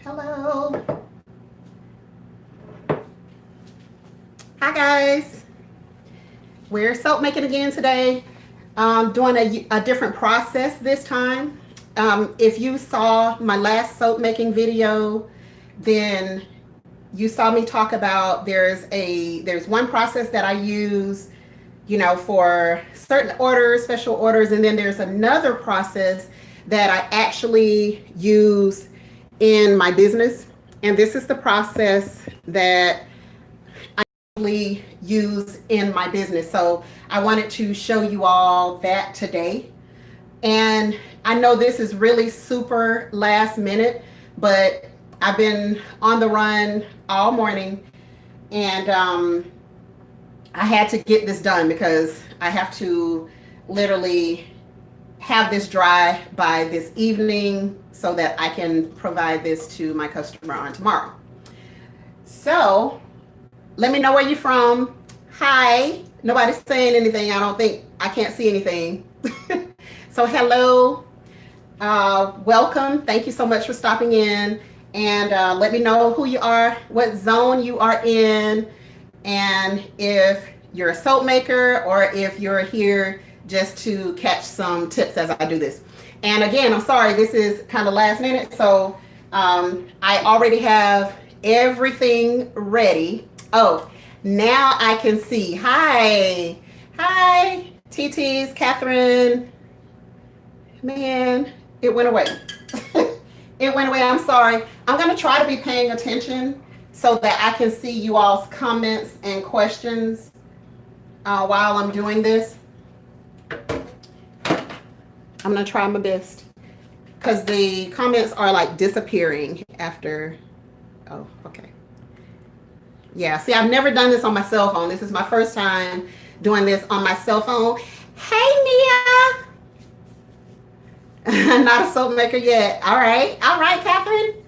Hello. Hi guys. We're soap making again today. Doing a different process this time. If you saw my last soap making video, then you saw me talk about there's one process that I use, for certain orders, special orders, and then there's another process that I actually use in my business. And this is the process that I actually use in my business. So I wanted to show you all that today. And I know this is really super last minute, but I've been on the run all morning, and I had to get this done because I have to literally have this dry by this evening so that I can provide this to my customer on tomorrow. So let me know where you're from. Hi. Nobody's saying anything. I don't think. I can't see anything. So hello. Welcome. Thank you so much for stopping in. And let me know who you are, what zone you are in, and if you're a soap maker or if you're here just to catch some tips as I do this. And again, I'm sorry, this is kind of last minute, so I already have everything ready. Oh, now I can see. Hi, TTs, Catherine. Man, it went away. It went away. I'm sorry. I'm going to try to be paying attention so that I can see you all's comments and questions while I'm doing this. I'm going to try my best because the comments are like disappearing after. Oh, okay. Yeah, see, I've never done this on my cell phone. This is my first time doing this on my cell phone. Hey, Mia. Not a soap maker yet. All right, Catherine.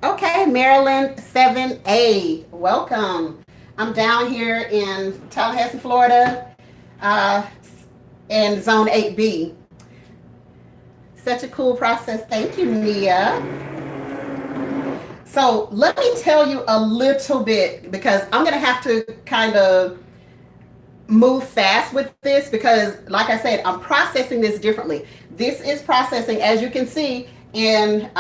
Okay, Maryland 7A. Welcome. I'm down here in Tallahassee, Florida, in Zone 8B. Such a cool process. Thank you, Mia. So let me tell you a little bit, because I'm going to have to kind of move fast with this because, like I said, I'm processing this differently. This is processing, as you can see, in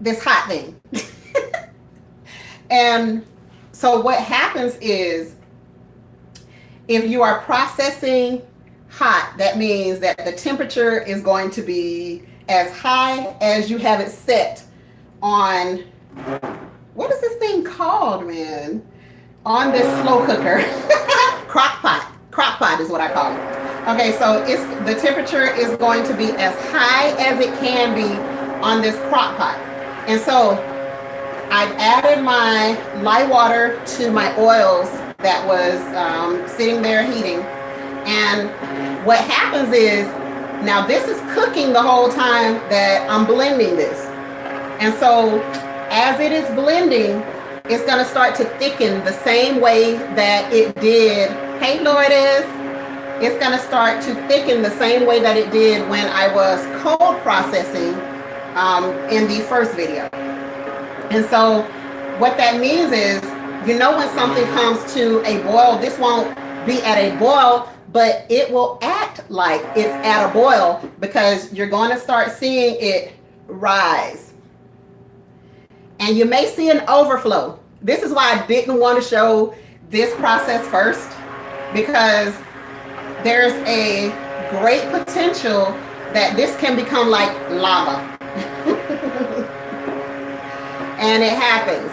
this hot thing. And so what happens is, if you are processing hot, that means that the temperature is going to be as high as you have it set on, what is this thing called, man? On this slow cooker. Crock pot is what I call it. Okay, so the temperature is going to be as high as it can be on this crock pot. And so I've added my lye water to my oils that was sitting there heating. And what happens is, now this is cooking the whole time that I'm blending this. And so as it is blending, it's going to start to thicken the same way that it did. Hey, Lourdes. It's going to start to thicken the same way that it did when I was cold processing in the first video. And so what that means is, when something comes to a boil, this won't be at a boil, but it will act like it's at a boil because you're going to start seeing it rise. And you may see an overflow. This is why I didn't want to show this process first, because there's a great potential that this can become like lava. And it happens.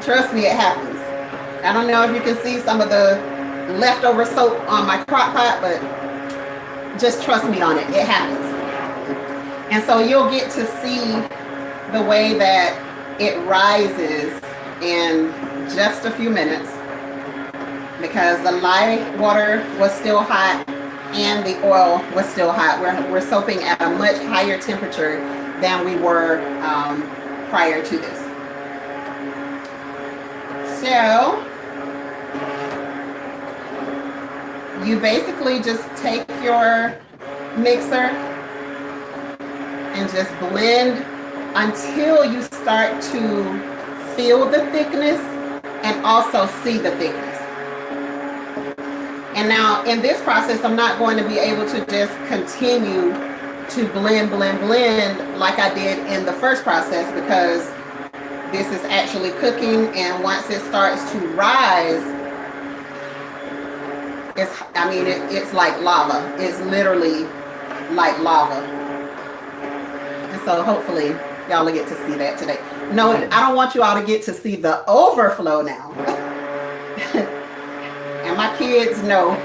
Trust me, it happens. I don't know if you can see some of the leftover soap on my crock pot, but just trust me on it. It happens. And so you'll get to see the way that it rises in just a few minutes, because the lye water was still hot and the oil was still hot. We're soaping at a much higher temperature than we were prior to this. So you basically just take your mixer and just blend until you start to feel the thickness and also see the thickness. And now in this process, I'm not going to be able to just continue to blend like I did in the first process, because this is actually cooking, and once it starts to rise, it's like lava. It's literally like lava. And so hopefully y'all will get to see that today. No, I don't want you all to get to see the overflow now. And my kids know,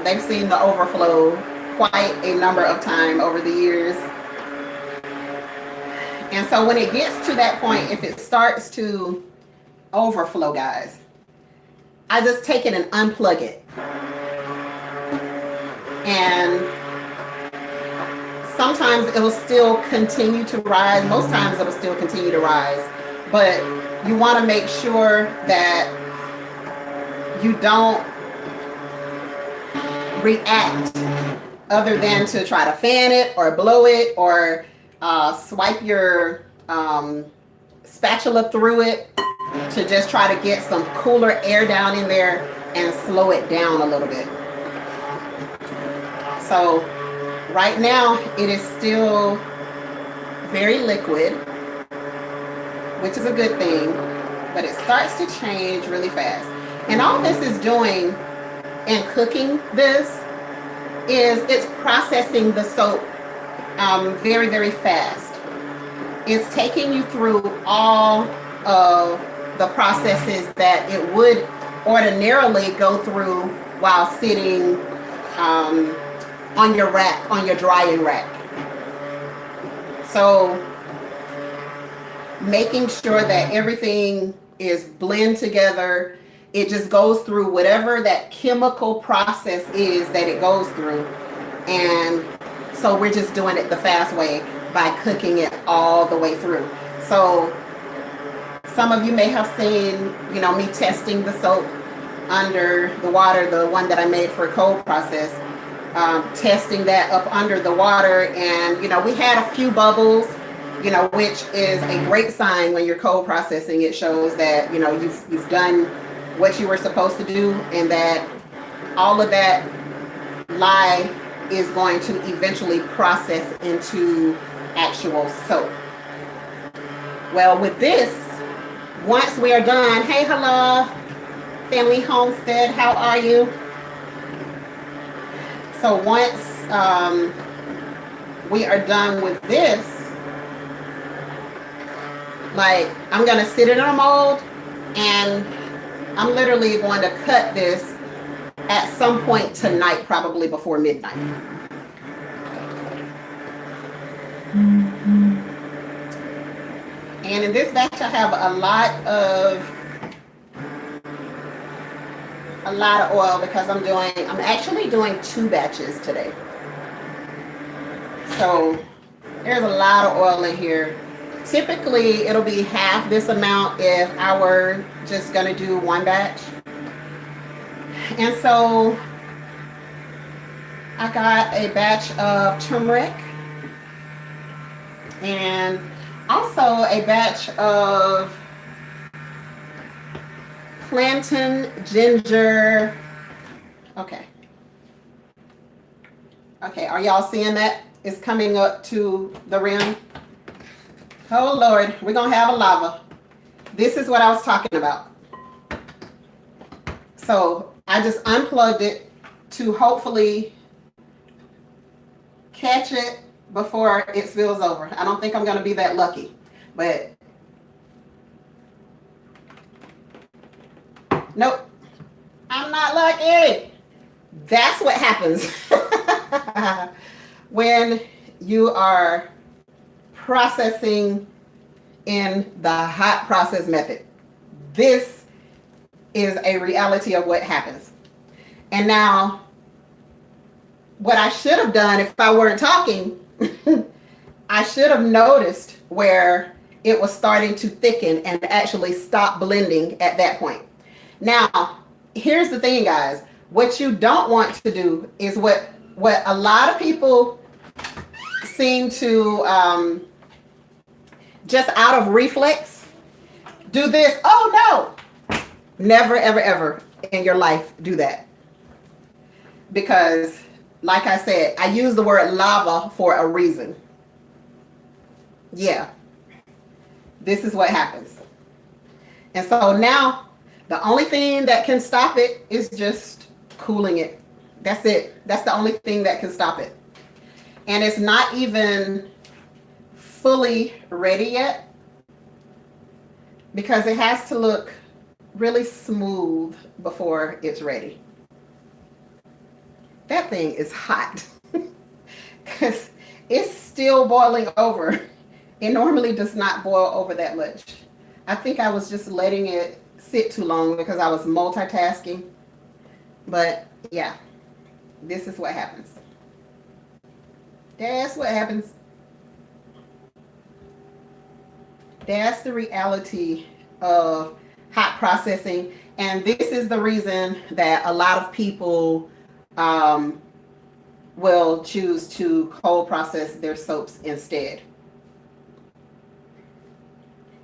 they've seen the overflow quite a number of times over the years. And so when it gets to that point, if it starts to overflow, guys, I just take it and unplug it. And sometimes it'll still continue to rise. Most times it'll still continue to rise. But you want to make sure that you don't react other than to try to fan it or blow it or swipe your spatula through it to just try to get some cooler air down in there and slow it down a little bit. So right now it is still very liquid, which is a good thing, but it starts to change really fast. And all this is doing in cooking this is it's processing the soap very, very fast. It's taking you through all of the processes that it would ordinarily go through while sitting on your rack, on your drying rack. So making sure that everything is blend together, it just goes through whatever that chemical process is that it goes through. And so we're just doing it the fast way by cooking it all the way through. So some of you may have seen, me testing the soap under the water, the one that I made for a cold process, testing that up under the water. And, we had a few bubbles, which is a great sign when you're cold processing. It shows that, you've done what you were supposed to do, and that all of that lye is going to eventually process into actual soap. Well, with this, once we are done, hey, hello, family Homestead, how are you? So once we are done with this, I'm gonna sit it in a mold, and I'm literally going to cut this at some point tonight, probably before midnight. And in this batch, I have a lot of oil because I'm actually doing 2 batches today. So there's a lot of oil in here. Typically, it'll be half this amount if I were just gonna do 1 batch. And so I got a batch of turmeric and also a batch of plantain, ginger. Okay, are y'all seeing that? It's coming up to the rim. Oh Lord, we're gonna have a lava. This is what I was talking about. So I just unplugged it to hopefully catch it before it spills over. I don't think I'm gonna be that lucky, but nope, I'm not lucky. That's what happens when you are processing in the hot process method. This is a reality of what happens. And now, what I should have done if I weren't talking, I should have noticed where it was starting to thicken and actually stop blending at that point. Now, here's the thing, guys. What you don't want to do is what a lot of people seem to just out of reflex, do this. Oh no. Never, ever, ever in your life do that. Because, like I said, I use the word lava for a reason. Yeah. This is what happens. And so now, the only thing that can stop it is just cooling it. That's it. That's the only thing that can stop it. And it's not even fully ready yet, because it has to look really smooth before it's ready. That thing is hot because it's still boiling over. It normally does not boil over that much. I think I was just letting it sit too long because I was multitasking. But yeah, this is what happens. That's what happens. That's the reality of hot processing. And this is the reason that a lot of people will choose to cold process their soaps instead.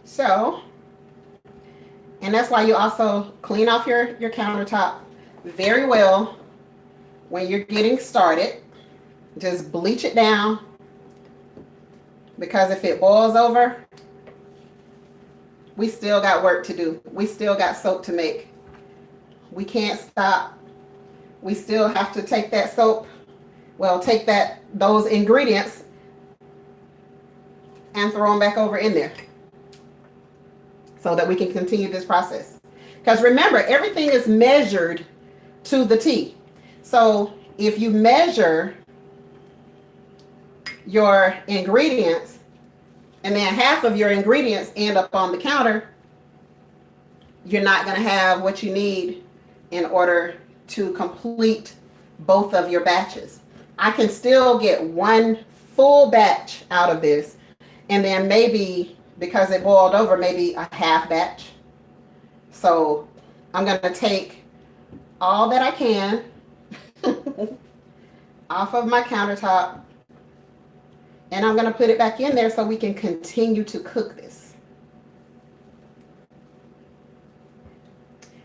So, and that's why you also clean off your countertop very well when you're getting started. Just bleach it down, because if it boils over, we still got work to do. We still got soap to make. We can't stop. We still have to take that soap, take those ingredients and throw them back over in there so that we can continue this process. Because remember, everything is measured to the T. So if you measure your ingredients and then half of your ingredients end up on the counter, you're not going to have what you need in order to complete both of your batches. I can still get one full batch out of this, and then maybe, because it boiled over, maybe a half batch. So I'm going to take all that I can off of my countertop, and I'm going to put it back in there so we can continue to cook this.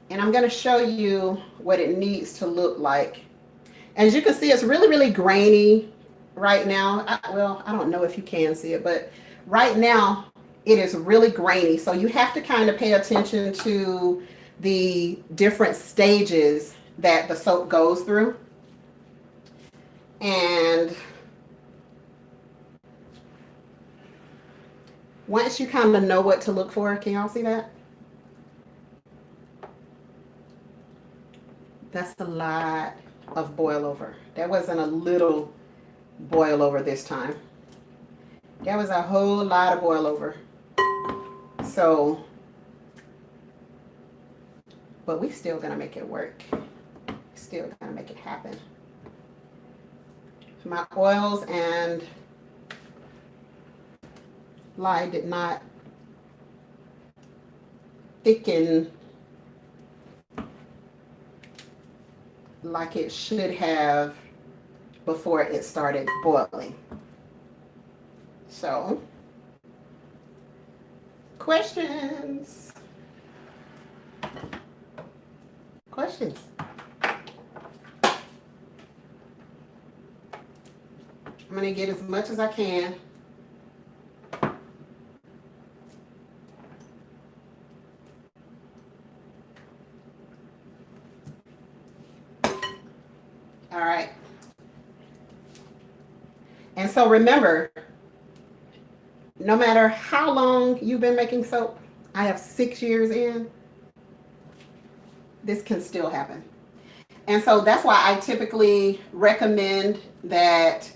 And I'm going to show you what it needs to look like. As you can see, it's really, really grainy right now. I don't know if you can see it, but right now it is really grainy. So you have to kind of pay attention to the different stages that the soap goes through. And once you kind of know what to look for, can y'all see that? That's a lot of boil over. That wasn't a little boil over this time. That was a whole lot of boil over. So, but we still gonna make it work. Still gonna make it happen. My oils and lye did not thicken like it should have before it started boiling. So, questions? Questions? I'm going to get as much as I can. All right. And so remember, no matter how long you've been making soap, I have 6 years in, this can still happen. And so that's why I typically recommend that,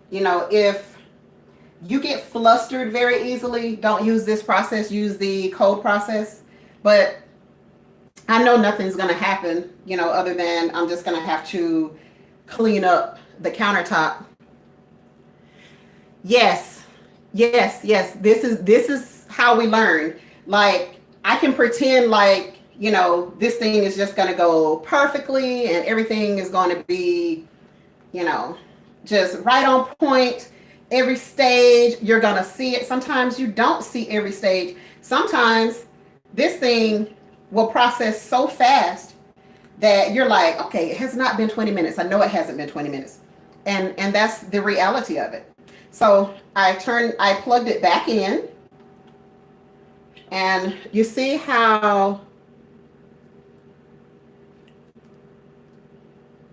you know, if you get flustered very easily, don't use this process, use the cold process. But I know nothing's going to happen, you know, other than I'm just going to have to clean up the countertop. Yes. This is how we learn. Like, I can pretend like, you know, this thing is just going to go perfectly and everything is going to be, you know, just right on point. every stage. You're gonna see it. Sometimes you don't see every stage. Sometimes this thing will process so fast that you're like, okay, it has not been 20 minutes. I know it hasn't been 20 minutes. And that's the reality of it. So I plugged it back in, and you see how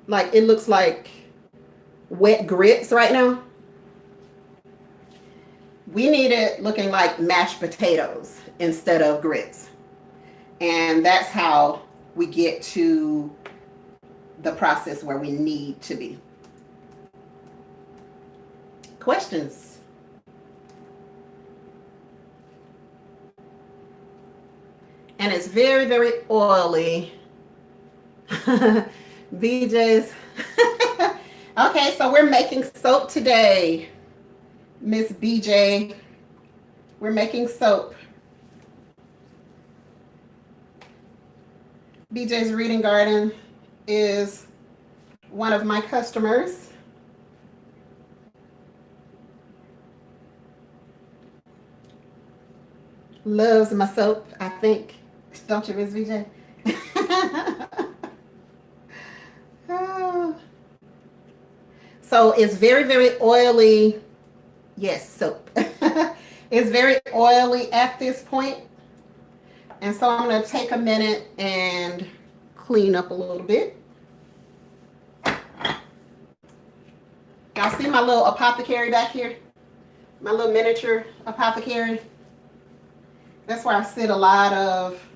like it looks like wet grits right now. We need it looking like mashed potatoes instead of grits. And that's how we get to the process where we need to be. Questions? And it's very, very oily. BJ's. Okay, so we're making soap today, Miss BJ. We're making soap. BJ's Reading Garden is one of my customers. Loves my soap, I think. Don't you, Miss BJ? So it's very, very oily. Yes, soap. It's very oily at this point. And so I'm going to take a minute and clean up a little bit. Y'all see my little apothecary back here? My little miniature apothecary? That's where I sit a lot of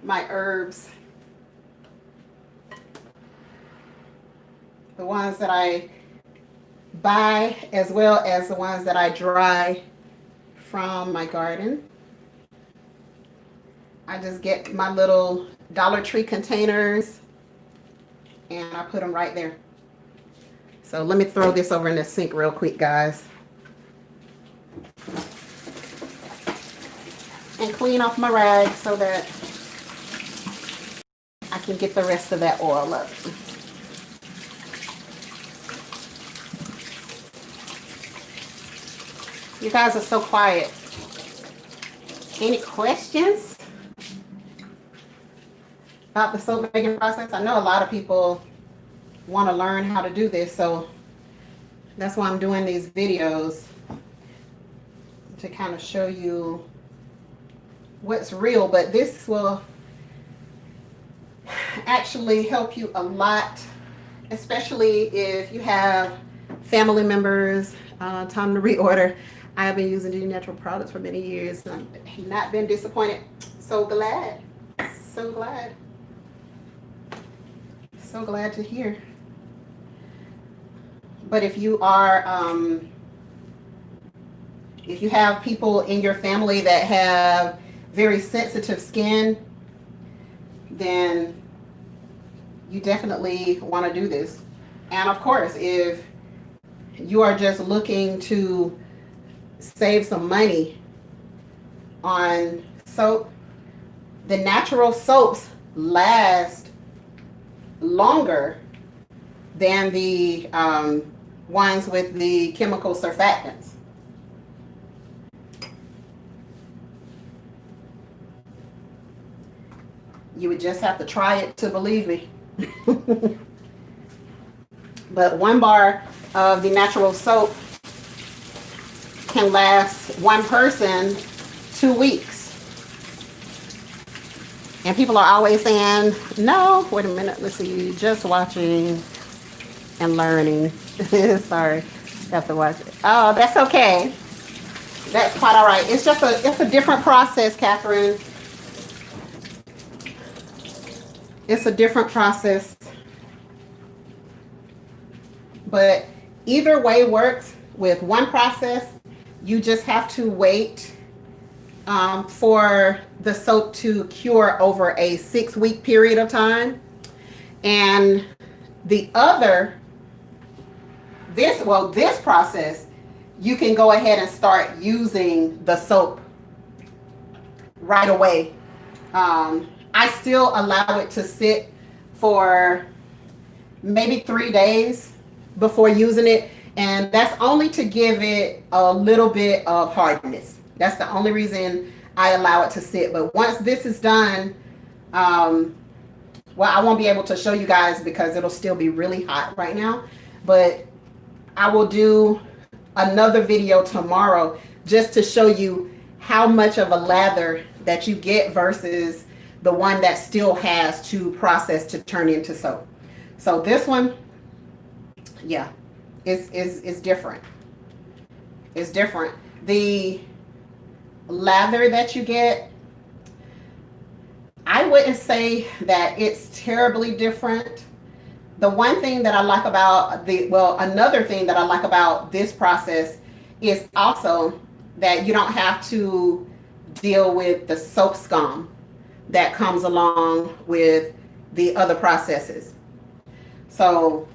my herbs. The ones that I buy as well as the ones that I dry from my garden. I just get my little Dollar Tree containers and I put them right there. So let me throw this over in the sink real quick, guys. And clean off my rag so that I can get the rest of that oil up. You guys are so quiet. Any questions about the soap making process? I know a lot of people want to learn how to do this, so that's why I'm doing these videos, to kind of show you what's real. But this will actually help you a lot, especially if you have family members. Time to reorder. I have been using these natural products for many years and I've not been disappointed. So glad. So glad. So glad to hear. But if you are, if you have people in your family that have very sensitive skin, then you definitely want to do this. And of course, if you are just looking to save some money on soap, the natural soaps last longer than the ones with the chemical surfactants. You would just have to try it to believe me. But 1 bar of the natural soap can last one person 2 weeks. And people are always saying, no, wait a minute, let's see, just watching and learning. Sorry, have to watch it. Oh, that's okay. That's quite all right. It's just a different process, Catherine. It's a different process. But either way works. With one process, you just have to wait for the soap to cure over a 6-week period of time. And the other, this process, you can go ahead and start using the soap right away. I still allow it to sit for maybe 3 days before using it. And that's only to give it a little bit of hardness. That's the only reason I allow it to sit. But once this is done, well, I won't be able to show you guys because it'll still be really hot right now. But I will do another video tomorrow just to show you how much of a lather that you get versus the one that still has to process to turn into soap. So this one, yeah, is different. It's different. The lather that you get, I wouldn't say that it's terribly different. The one thing that I like about another thing that I like about this process is also that you don't have to deal with the soap scum that comes along with the other processes. So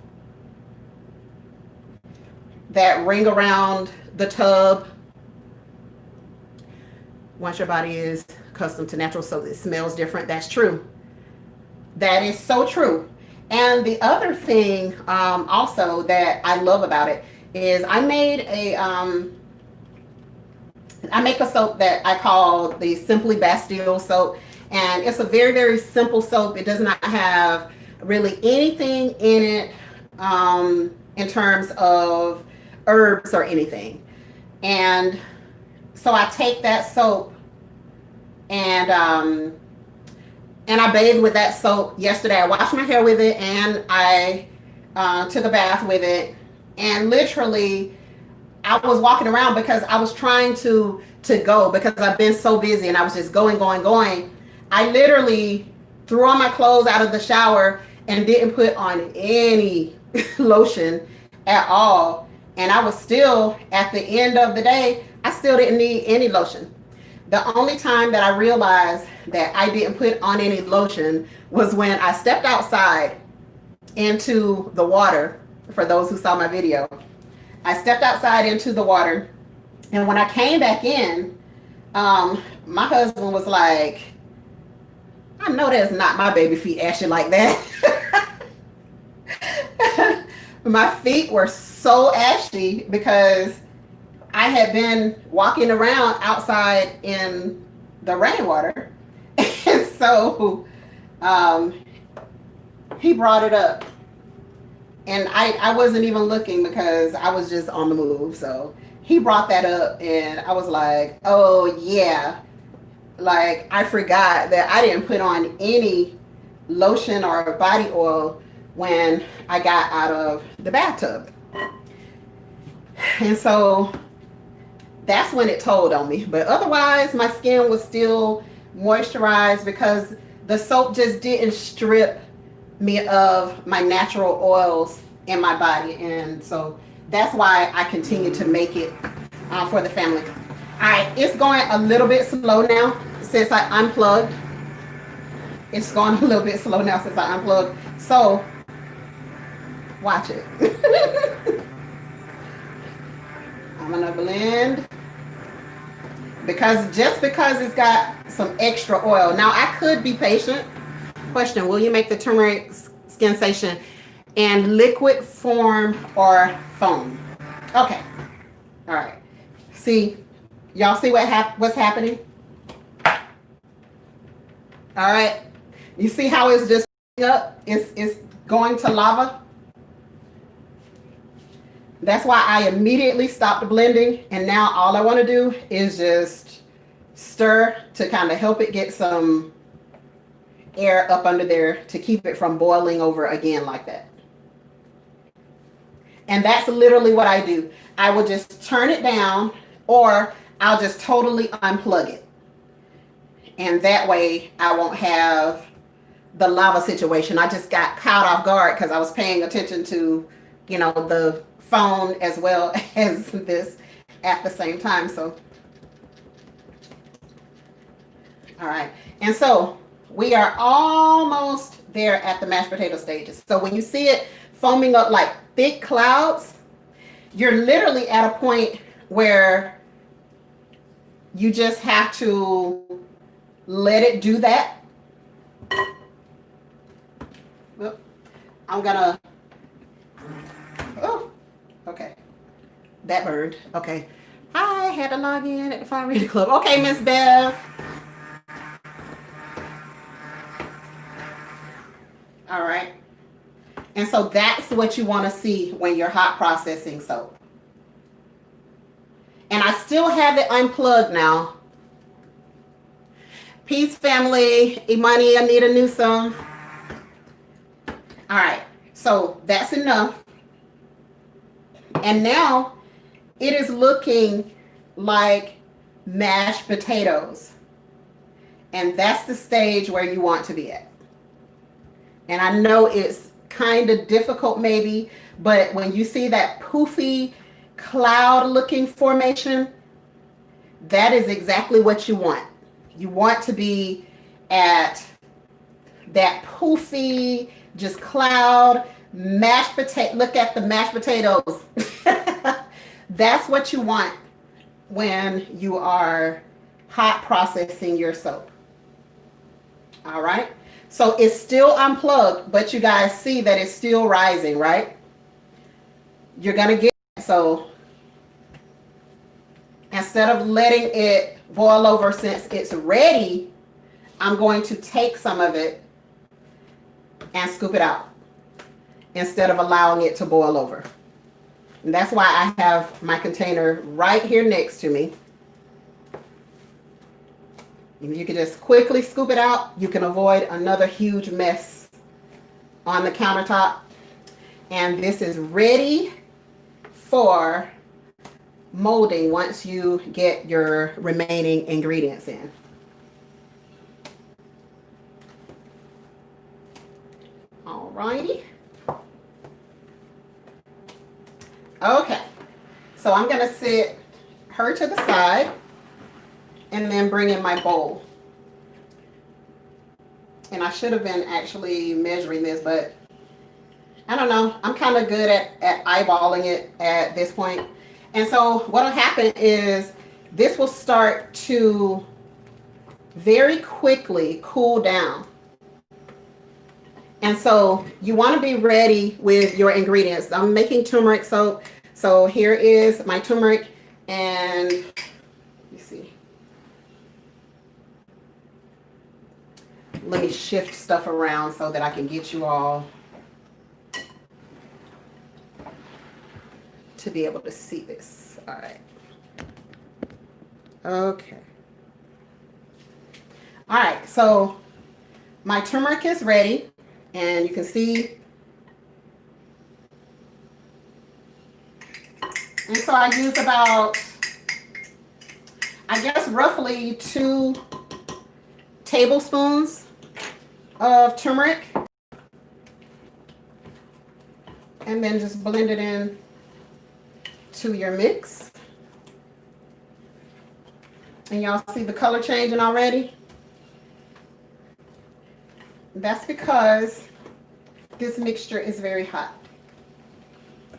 that ring around the tub, once your body is accustomed to natural soap, it smells different. That's true. That is so true. And the other thing also that I love about it is I make a soap that I call the Simply Bastille soap. And it's a very, very simple soap. It does not have really anything in it in terms of herbs or anything. And so I take that soap and I bathed with that soap yesterday. I washed my hair with it and I took a bath with it. And literally, I was walking around because I was trying to go because I've been so busy and I was just going. I literally threw on my clothes out of the shower and didn't put on any lotion at all. And I was still, at the end of the day, I still didn't need any lotion. The only time that I realized that I didn't put on any lotion was when I stepped outside into the water. For those who saw my video, I stepped outside into the water, and when I came back in, my husband was like, I know that's not my baby feet ashy like that. My feet were so ashy because I had been walking around outside in the rainwater. And so he brought it up. And I wasn't even looking because I was just on the move. So he brought that up and I was like, oh yeah. Like, I forgot that I didn't put on any lotion or body oil when I got out of the bathtub. And so that's when it told on me. But otherwise, my skin was still moisturized because the soap just didn't strip me of my natural oils in my body. And so that's why I continue to make it for the family. All right, it's going a little bit slow now since I unplugged. It's going a little bit slow now since I unplugged. So watch it. I'm gonna blend because it's got some extra oil. Now I could be patient. Question: will you make the turmeric skin sensation in liquid form or foam? Okay. All right. See, y'all see what's happening? All right. You see how it's just up? It's going to lava. That's why I immediately stopped blending, and now all I want to do is just stir to kind of help it get some air up under there to keep it from boiling over again like that. And that's literally what I do. I will just turn it down, or I'll just totally unplug it. And that way I won't have the lava situation. I just got caught off guard because I was paying attention to, you know, the phone as well as this at the same time. So, all right. And so we are almost there at the mashed potato stages. So when you see it foaming up like thick clouds, you're literally at a point where you just have to let it do that. I'm gonna, oh, okay. that burned. Okay. I had to log in at the Fire Reading Club. Okay, Miss Bev. All right. And so that's what you want to see when you're hot processing soap. And I still have it unplugged now. Peace, family. Imani, Anita Newsom. All right. So that's enough. And now it is looking like mashed potatoes. And that's the stage where you want to be at. And I know it's kind of difficult maybe, but when you see that poofy cloud looking formation, that is exactly what you want. You want to be at that poofy, just cloud, mashed potato. Look at the mashed potatoes. That's what you want when you are hot processing your soap. All right. So it's still unplugged, but you guys see that it's still rising, right? You're going to get, so instead of letting it boil over since it's ready, I'm going to take some of it and scoop it out instead of allowing it to boil over. And that's why I have my container right here next to me. If you can just quickly scoop it out, you can avoid another huge mess on the countertop. And this is ready for molding once you get your remaining ingredients in. All righty. Okay, so I'm going to sit her to the side and then bring in my bowl. And I should have been actually measuring this, but I don't know. I'm kind of good at eyeballing it at this point. And so what will happen is this will start to very quickly cool down. And so you want to be ready with your ingredients. I'm making turmeric soap. So here is my turmeric, and let me see. Let me shift stuff around so that I can get you all to be able to see this. All right. Okay. All right, so my turmeric is ready, and you can see. And so I use about, I guess, roughly 2 tablespoons of turmeric. And then just blend it in to your mix. And y'all see the color changing already? That's because this mixture is very hot.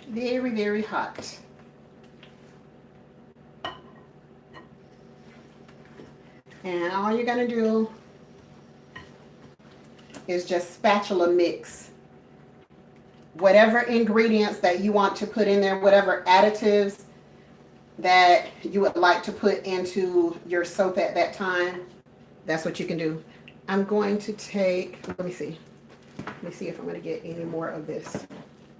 Very, very hot. And all you're going to do is just spatula mix whatever ingredients that you want to put in there, whatever additives that you would like to put into your soap at that time. That's what you can do. I'm going to take, let me see if I'm going to get any more of this.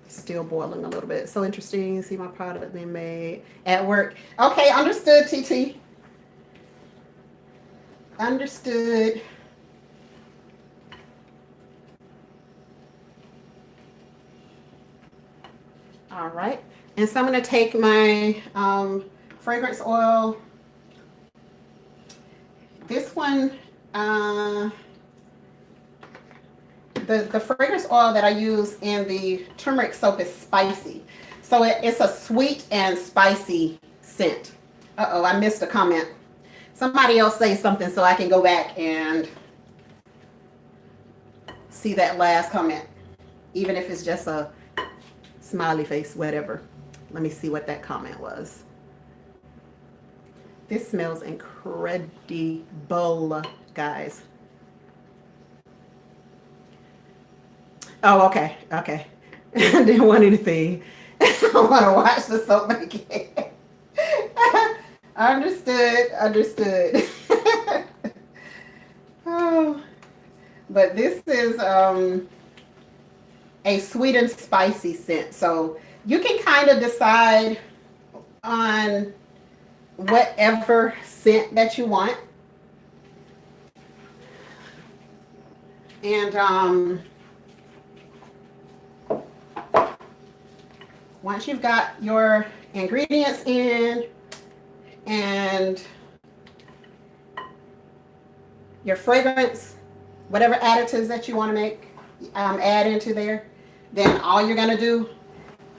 Still boiling a little bit. So interesting. See my product being made at work. Okay, understood, TT. Understood. All right. And so I'm going to take my fragrance oil. This one, the fragrance oil that I use in the turmeric soap is spicy. So it's a sweet and spicy scent. Uh-oh, I missed a comment. Somebody else say something so I can go back and see that last comment. Even if it's just a smiley face, whatever. Let me see what that comment was. This smells incredible, guys. Oh, okay, okay. I didn't want anything. I want to watch the soap making. Understood. Oh, but this is a sweet and spicy scent. So you can kind of decide on whatever scent that you want. And once you've got your ingredients in and your fragrance, whatever additives that you want to make, add into there, then all you're going to do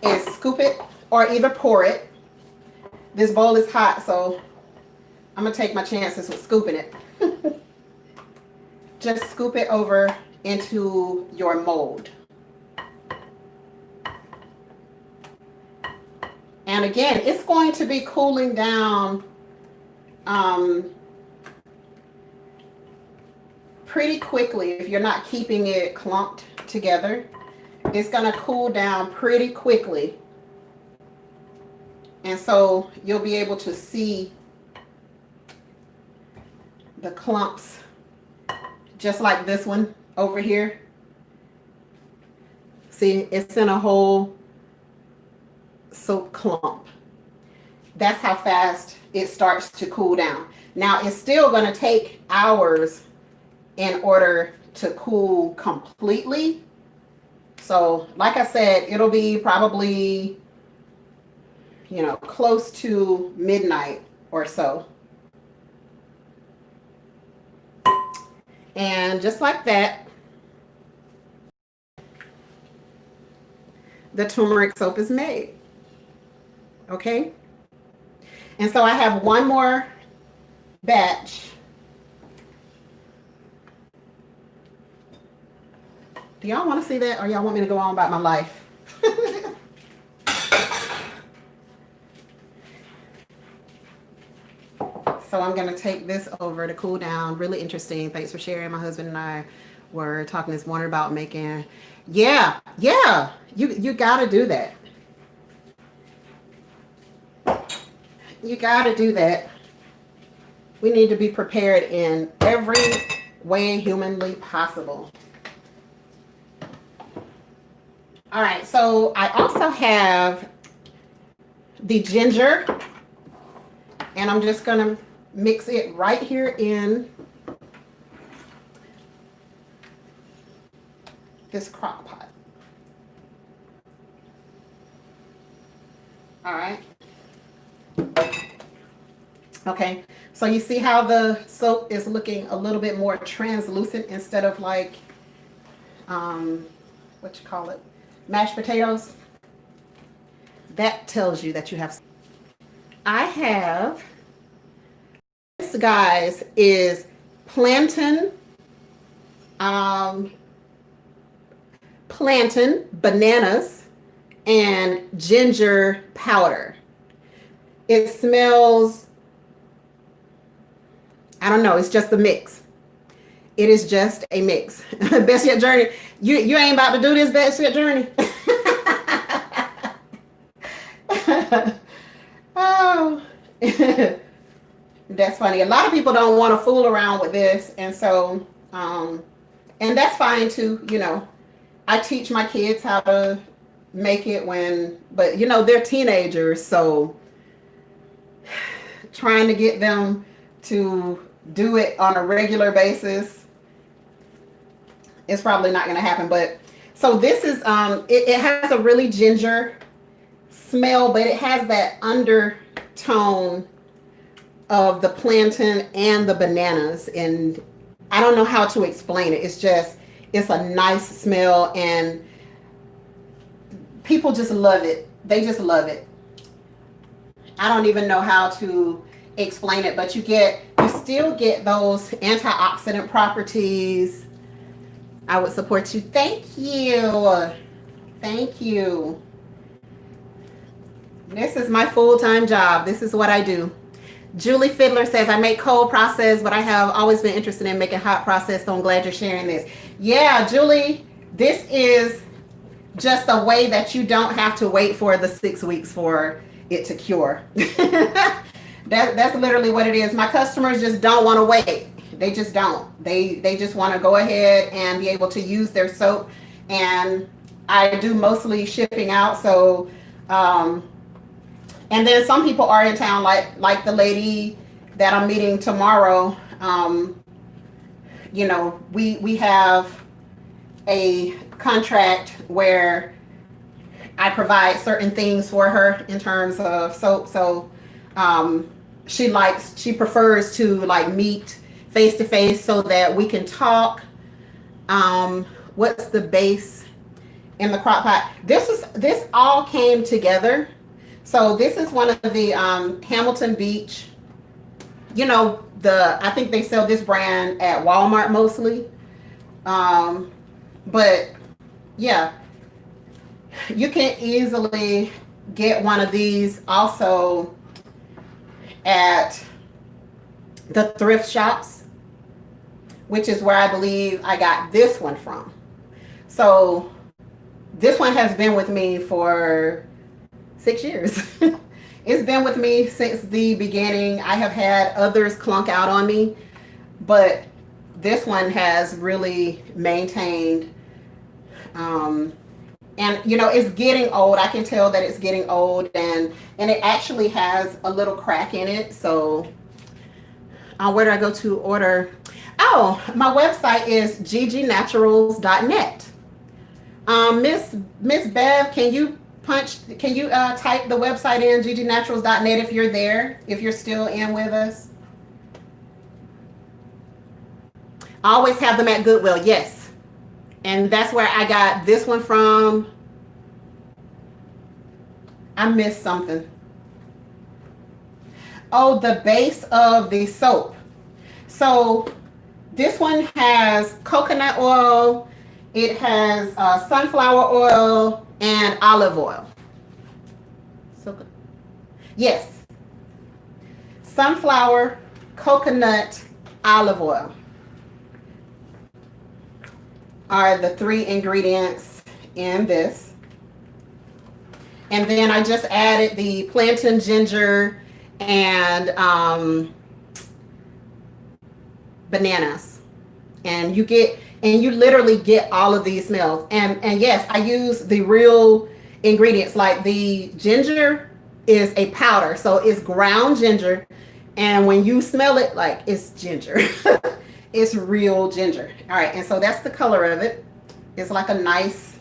is scoop it or either pour it. This bowl is hot, so I'm going to take my chances with scooping it. Just scoop it over into your mold. And again, it's going to be cooling down pretty quickly if you're not keeping it clumped together. It's going to cool down pretty quickly. And so you'll be able to see the clumps, just like this one over here. See, it's in a whole soap clump. That's how fast it starts to cool down. Now, it's still going to take hours in order to cool completely. So, like I said, it'll be probably, you know, close to midnight or so. And just like that, the turmeric soap is made. Okay? And so I have one more batch. Do y'all want to see that, or y'all want me to go on about my life? So I'm going to take this over to cool down. Really interesting. Thanks for sharing. My husband and I were talking this morning about making. Yeah, you got to do that. You got to do that. We need to be prepared in every way humanly possible. All right, so I also have the ginger, and I'm just going to mix it right here in this crock pot. All right. Okay, so you see how the soap is looking a little bit more translucent instead of like, what you call it, mashed potatoes? That tells you that you have. I have, this guys is plantain, bananas, and ginger powder. It smells, I don't know, it's just a mix. It is just a mix. Best Yet Journey, you ain't about to do this Best Yet Journey. Oh, that's funny. A lot of people don't want to fool around with this, and so, and that's fine too. You know, I teach my kids how to make it but you know, they're teenagers, so trying to get them to do it on a regular basis is probably not going to happen. But so this is, it has a really ginger smell, but it has that undertone of the plantain and the bananas, and I don't know how to explain it. It's a nice smell, and people just love it. They just love it. I don't even know how to explain it, but you still get those antioxidant properties. I would support you. Thank you. This is my full-time job. This is what I do. Julie Fiddler says, I make cold process, but I have always been interested in making hot process, so I'm glad you're sharing this. Yeah, Julie, this is just a way that you don't have to wait for the 6 weeks for it to cure. That's literally what it is. My customers just don't want to wait. They just don't. They just want to go ahead and be able to use their soap. And I do mostly shipping out. So, and then some people are in town, like the lady that I'm meeting tomorrow. You know, we have a contract where I provide certain things for her in terms of soap. So she prefers to like meet face to face so that we can talk. What's the base in the crock pot? This all came together. So this is one of the Hamilton Beach. You know, I think they sell this brand at Walmart mostly. But yeah, you can easily get one of these also at the thrift shops, which is where I believe I got this one from. So this one has been with me for 6 years. It's been with me since the beginning. I have had others clunk out on me, but this one has really maintained. And you know, it's getting old. I can tell that it's getting old, and it actually has a little crack in it. So where do I go to order? Oh, my website is ggnaturals.net. Miss Bev, can you type the website in ggnaturals.net if you're there, if you're still in with us? I always have them at Goodwill, yes. And that's where I got this one from. I missed something. Oh, the base of the soap. So this one has coconut oil. It has sunflower oil and olive oil. So good. Yes. Sunflower, coconut, olive oil are the 3 ingredients in this. And then I just added the plantain, ginger, and bananas. And you literally get all of these smells. And yes, I use the real ingredients. Like the ginger is a powder, so it's ground ginger. And when you smell it, like it's ginger. It's real ginger. All right, and so that's the color of it. It's like a nice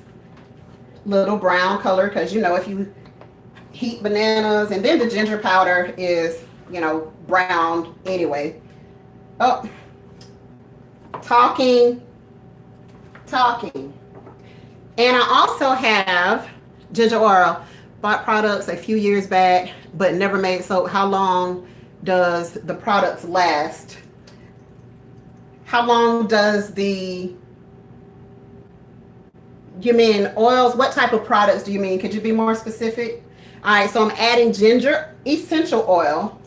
little brown color, because you know, if you heat bananas, and then the ginger powder is, you know, brown anyway. Oh, talking. And I also have ginger oil. Bought products a few years back, but never made soap. How long does the products last? How long does you mean oils? What type of products do you mean? Could you be more specific? All right, so I'm adding ginger essential oil.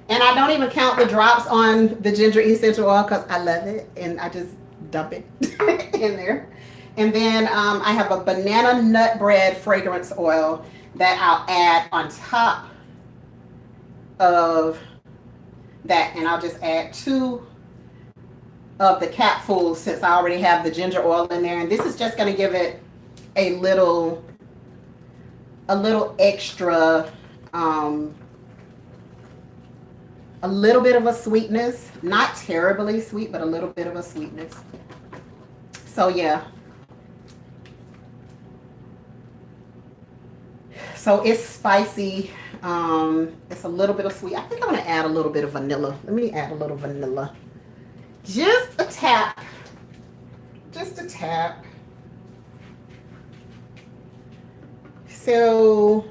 And I don't even count the drops on the ginger essential oil because I love it, and I just dump it in there. And then I have a banana nut bread fragrance oil that I'll add on top of that, and I'll just add 2 of the capfuls since I already have the ginger oil in there. And this is just going to give it a little extra, a little bit of a sweetness, not terribly sweet, but a little bit of a sweetness. So yeah. So it's spicy. It's a little bit of sweet. I think I'm going to add a little bit of vanilla. Let me add a little vanilla. Just a tap. Just a tap. So,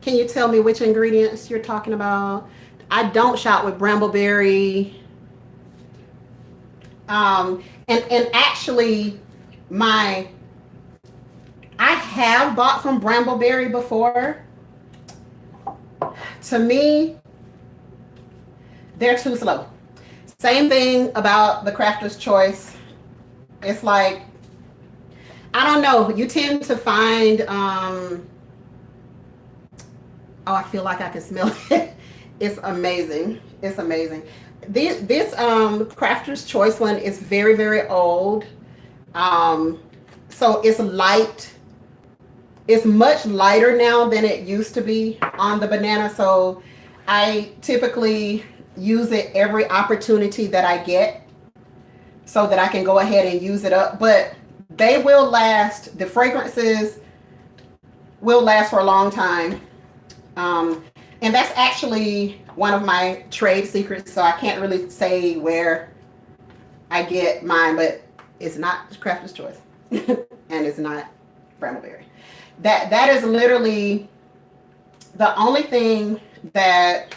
can you tell me which ingredients you're talking about? I don't shop with Brambleberry. And actually, I have bought from Brambleberry before. To me, they're too slow. Same thing about the Crafter's Choice. It's like, I don't know. You tend to find, oh, I feel like I can smell it. It's amazing. It's amazing. This Crafter's Choice one is very, very old. Um, so it's light. It's much lighter now than it used to be on the banana. So I typically use it every opportunity that I get so that I can go ahead and use it up. But they will last. The fragrances will last for a long time. And that's actually one of my trade secrets. So I can't really say where I get mine, but it's not Crafter's Choice and it's not Brambleberry. That is literally the only thing that,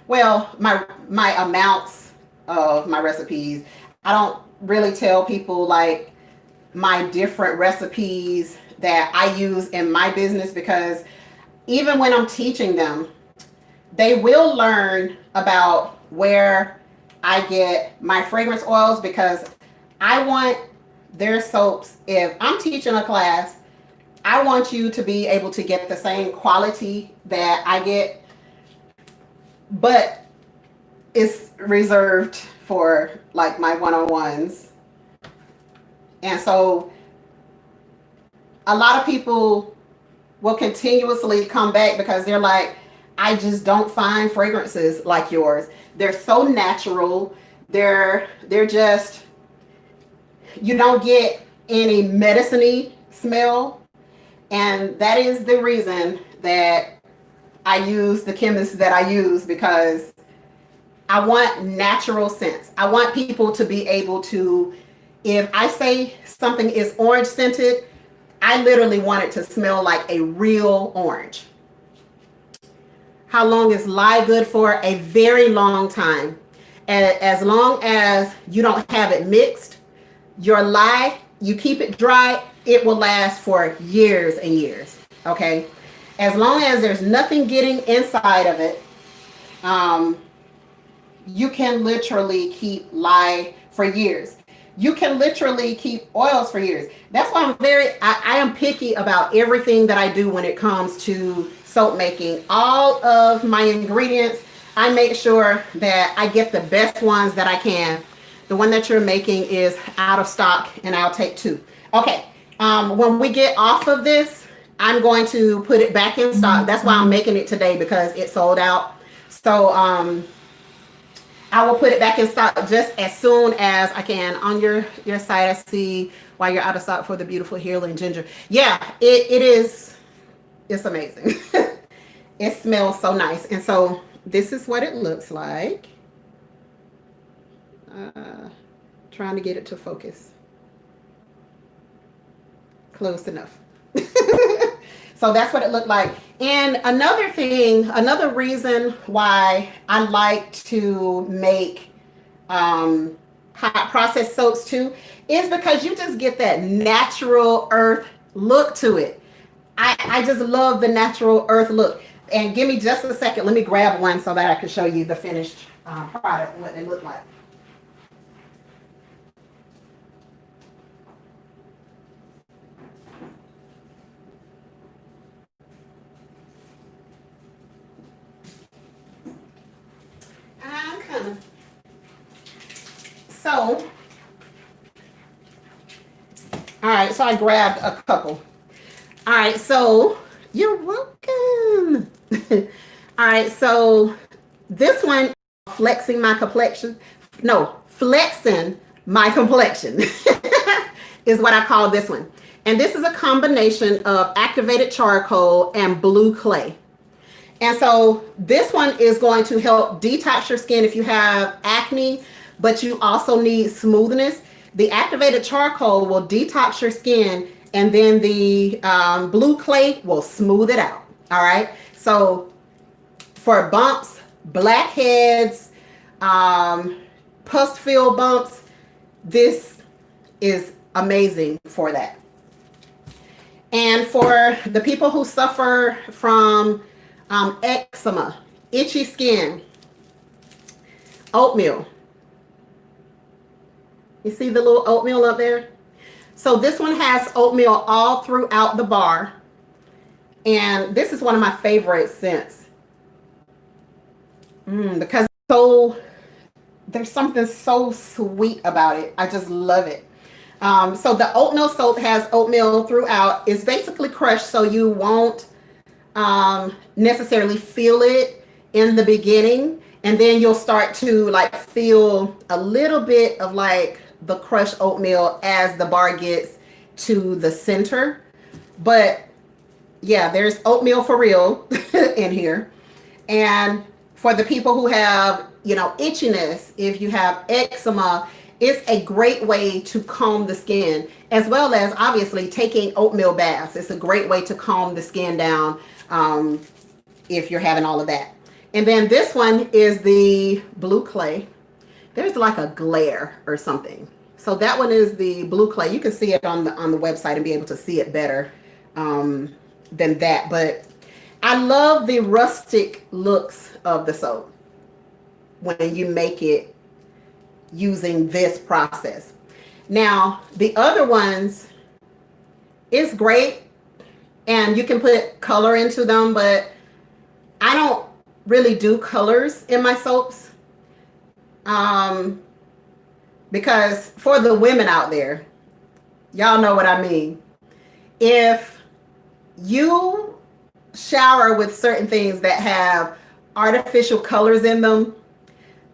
well, my amounts of my recipes, I don't really tell people like my different recipes that I use in my business, because even when I'm teaching them, they will learn about where I get my fragrance oils, because I want their soaps, if I'm teaching a class, I want you to be able to get the same quality that I get, but it's reserved for like my one-on-ones. And so a lot of people will continuously come back because they're like, I just don't find fragrances like yours. They're so natural. They're just, you don't get any medicine-y smell. And that is the reason that I use the chemists that I use, because I want natural scents. I want people to be able to, if I say something is orange scented, I literally want it to smell like a real orange. How long is lye good for? A very long time. As long as you don't have it mixed, your lye, you keep it dry, it will last for years and years. Okay, as long as there's nothing getting inside of it, you can literally keep lye for years. You can literally keep oils for years. That's why I am picky about everything that I do when it comes to soap making. All of my ingredients, I make sure that I get the best ones that I can. The one that you're making is out of stock, and I'll take 2. Okay, when we get off of this, I'm going to put it back in stock. That's why I'm making it today, because it sold out. So I will put it back in stock just as soon as I can. On your site, I see why you're out of stock for the beautiful healing ginger. Yeah, it is. It's amazing. It smells so nice. And so this is what it looks like. Trying to get it to focus. Close enough. So that's what it looked like. And another thing, another reason why I like to make hot processed soaps too, is because you just get that natural earth look to it. I just love the natural earth look. And give me just a second. Let me grab one so that I can show you the finished product, what they look like. So, all right, so I grabbed a couple. All right, so you're welcome. All right, so this one, flexing my complexion. No, flexing my complexion is what I call this one. And this is a combination of activated charcoal and blue clay. And so this one is going to help detox your skin if you have acne, but you also need smoothness. The activated charcoal will detox your skin, and then the blue clay will smooth it out. All right. So for bumps, blackheads, pus-filled bumps, this is amazing for that. And for the people who suffer from eczema, itchy skin, oatmeal. You see the little oatmeal up there? So this one has oatmeal all throughout the bar. And this is one of my favorite scents. Because there's something so sweet about it. I just love it. So the oatmeal soap has oatmeal throughout. It's basically crushed so you won't necessarily feel it in the beginning. And then you'll start to like feel a little bit of like the crushed oatmeal as the bar gets to the center. But yeah, there's oatmeal for real in here. And for the people who have, itchiness, if you have eczema, it's a great way to calm the skin, as well as obviously taking oatmeal baths. It's a great way to calm the skin down if you're having all of that. And then this one is the blue clay. There's like a glare or something. So that one is the blue clay. You can see it on the website and be able to see it better than that. But I love the rustic looks of the soap when you make it using this process. Now, the other ones is great and you can put color into them, but I don't really do colors in my soaps. Because for the women out there, y'all know what I mean. If you shower with certain things that have artificial colors in them,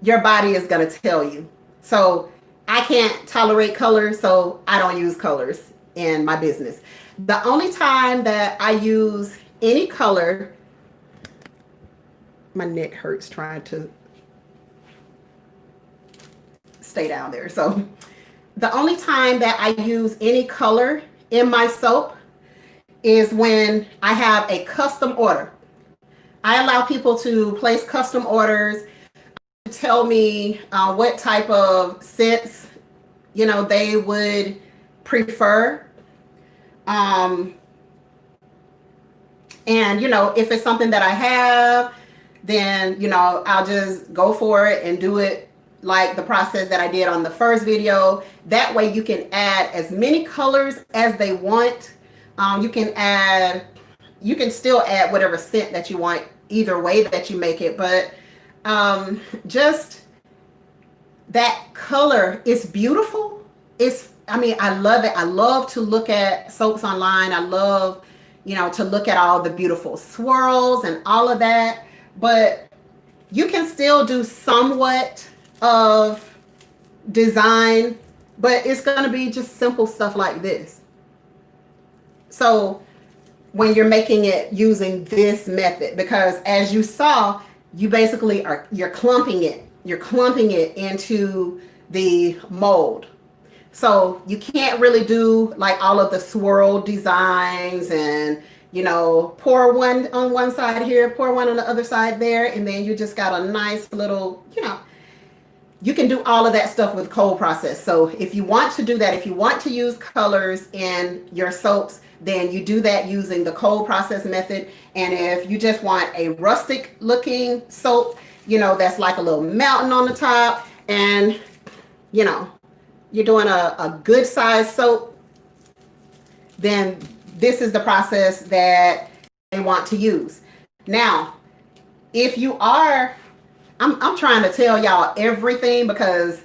your body is going to tell you. So I can't tolerate colors, so I don't use colors in my business. The only time that I use any color, my neck hurts trying to stay down there. So the only time that I use any color in my soap is when I have a custom order. I allow people to place custom orders, tell me what type of scents, they would prefer. And, if it's something that I have, then, I'll just go for it and do it like the process that I did on the first video. That way you can add as many colors as they want. You can still add whatever scent that you want either way that you make it. But just that color is beautiful. I love it. I love to look at soaps online. I love, to look at all the beautiful swirls and all of that. But you can still do somewhat of design, but it's going to be just simple stuff like this. So when you're making it using this method, because as you saw, you basically you're clumping it into the mold. So you can't really do like all of the swirl designs and, pour one on one side here, pour one on the other side there. And then you just got a nice little, you can do all of that stuff with cold process. So if you want to do that, if you want to use colors in your soaps, then you do that using the cold process method. And if you just want a rustic looking soap, that's like a little mountain on the top, and you're doing a good size soap, then this is the process that they want to use. Now, if you are, I'm trying to tell y'all everything because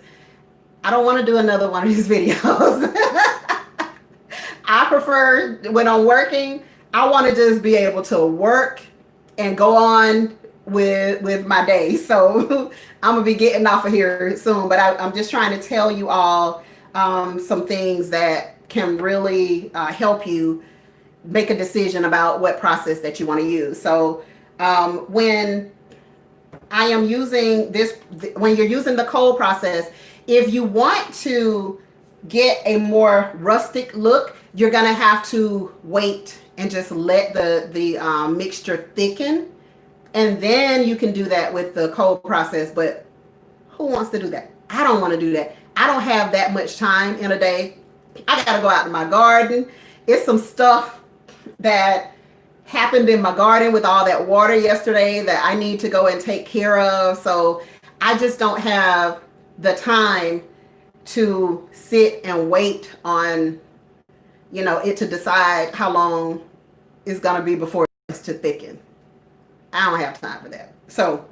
I don't want to do another one of these videos. I prefer when I'm working, I want to just be able to work and go on with my day. So I'm gonna be getting off of here soon, but I'm just trying to tell you all some things that can really help you make a decision about what process that you want to use. So when I am using this, when you're using the cold process, if you want to get a more rustic look, you're gonna have to wait and just let the mixture thicken, and then you can do that with the cold process. But who wants to do that? I don't want to do that. I don't have that much time in a day. I gotta go out in my garden. It's some stuff that happened in my garden with all that water yesterday that I need to go and take care of. So I just don't have the time to sit and wait on you know, it to decide how long it's going to be before it's to thicken. I don't have time for that. So,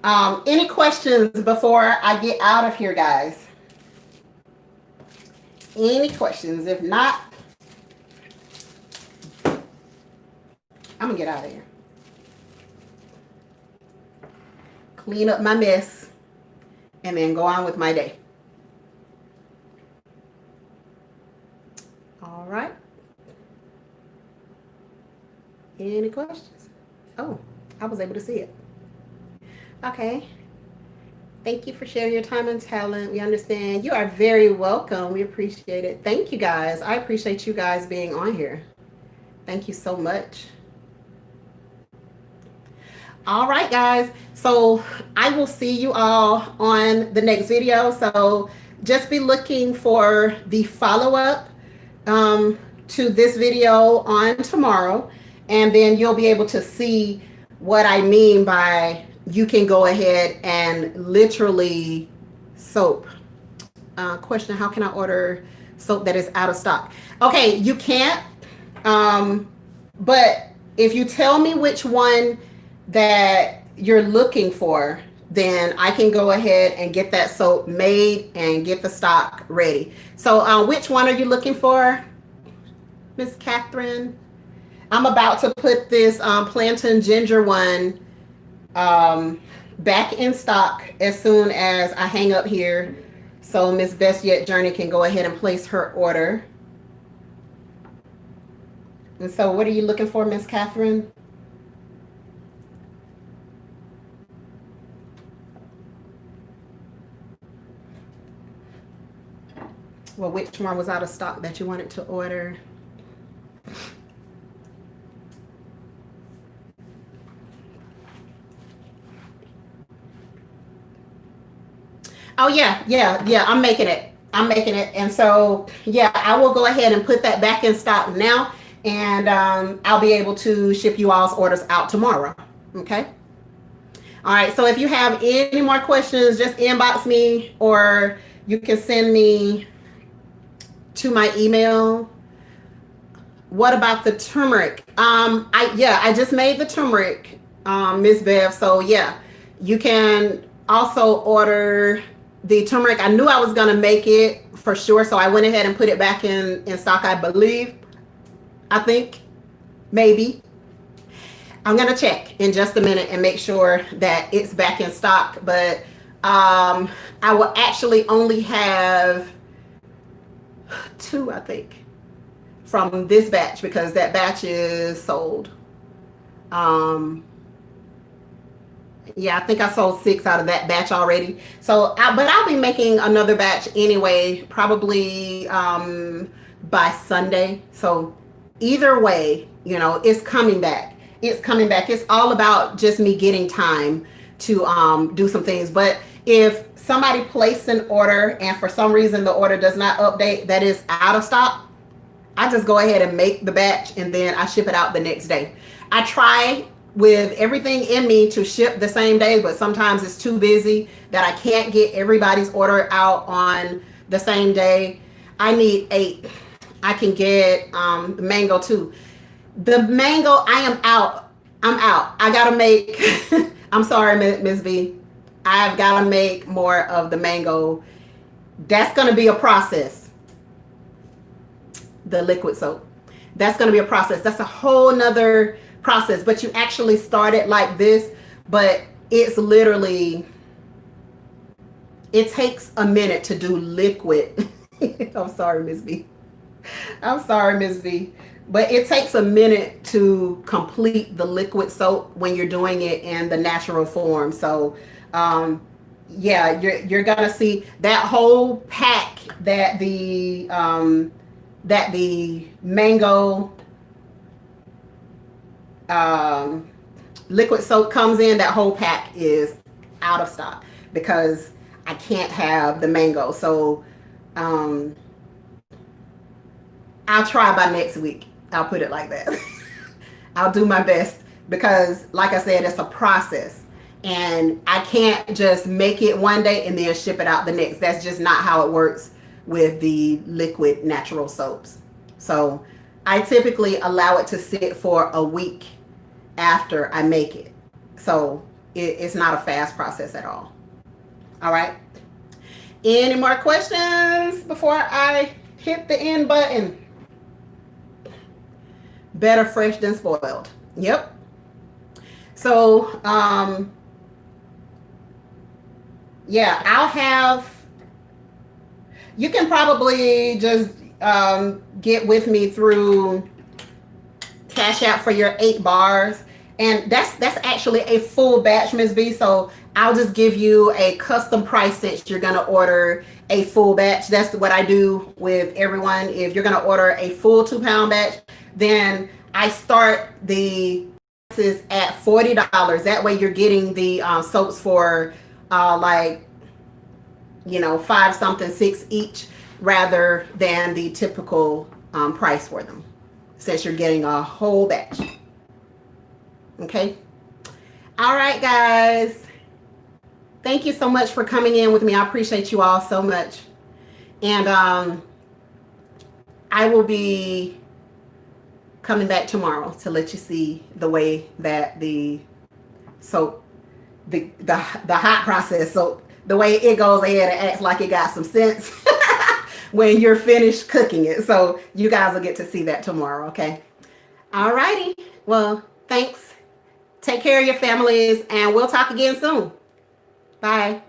any questions before I get out of here, guys? Any questions? If not, I'm going to get out of here. Clean up my mess and then go on with my day. All right. Any questions? Oh, I was able to see it. Okay. Thank you for sharing your time and talent. We understand. You are very welcome. We appreciate it. Thank you, guys. I appreciate you guys being on here. Thank you so much. All right, guys. So I will see you all on the next video. So just be looking for the follow-up to this video on tomorrow. And then you'll be able to see what I mean by you can go ahead and literally soap. Question, how can I order soap that is out of stock? Okay, you can't. But if you tell me which one that you're looking for, then I can go ahead and get that soap made and get the stock ready. So which one are you looking for, Miss Catherine? I'm about to put this plantain ginger one back in stock as soon as I hang up here, so Miss Best Yet Journey can go ahead and place her order. And so what are you looking for, Miss Catherine? Well, which one was out of stock that you wanted to order? Oh, yeah. I'm making it. And so, yeah, I will go ahead and put that back in stock now. And I'll be able to ship you all's orders out tomorrow. Okay. All right. So if you have any more questions, just inbox me, or you can send me to my email. What about the turmeric? I just made the turmeric, Miss Bev. So yeah, you can also order the turmeric. I knew I was gonna make it for sure, so I went ahead and put it back in stock. I think, maybe. I'm gonna check in just a minute and make sure that it's back in stock. But I will actually only have 2, I think, from this batch, because that batch is sold. Yeah, I think I sold 6 out of that batch already. So, but I'll be making another batch anyway, probably by Sunday. So either way, you know, it's coming back. It's coming back. It's all about just me getting time to do some things. But if somebody placed an order and for some reason the order does not update, that is out of stock, I just go ahead and make the batch and then I ship it out the next day. I try with everything in me to ship the same day, but sometimes it's too busy that I can't get everybody's order out on the same day. I need 8. I can get the mango too. The mango, I am out. I'm out. I gotta make, I'm sorry, Miss B. I've gotta make more of the mango. That's gonna be a process. The liquid soap. That's gonna be a process. That's a whole nother process, but you actually start it like this, but it's literally, it takes a minute to do liquid. I'm sorry, Miss B. I'm sorry, Miss B. But it takes a minute to complete the liquid soap when you're doing it in the natural form. So yeah, you're gonna see that whole pack that the mango liquid soap comes in. That whole pack is out of stock because I can't have the mango. So I'll try by next week. I'll put it like that. I'll do my best because, like I said, it's a process. And I can't just make it one day and then ship it out the next. That's just not how it works with the liquid natural soaps. So I typically allow it to sit for a week after I make it. So it's not a fast process at all. All right. Any more questions before I hit the end button? Better fresh than spoiled. Yep. So, yeah, you can probably just get with me through Cash App for your 8 bars. And that's actually a full batch, Ms. B. So I'll just give you a custom price since you're going to order a full batch. That's what I do with everyone. If you're going to order a full 2-pound batch, then I start the prices at $40. That way you're getting the soaps for like, 5 something, 6 each, rather than the typical price for them, since you're getting a whole batch. Okay. All right, guys. Thank you so much for coming in with me. I appreciate you all so much. And I will be coming back tomorrow to let you see the way that the soap, the hot process soap, the way it goes ahead and acts like it got some sense when you're finished cooking it. So you guys will get to see that tomorrow, okay? All righty. Well, thanks. Take care of your families, and we'll talk again soon. Bye.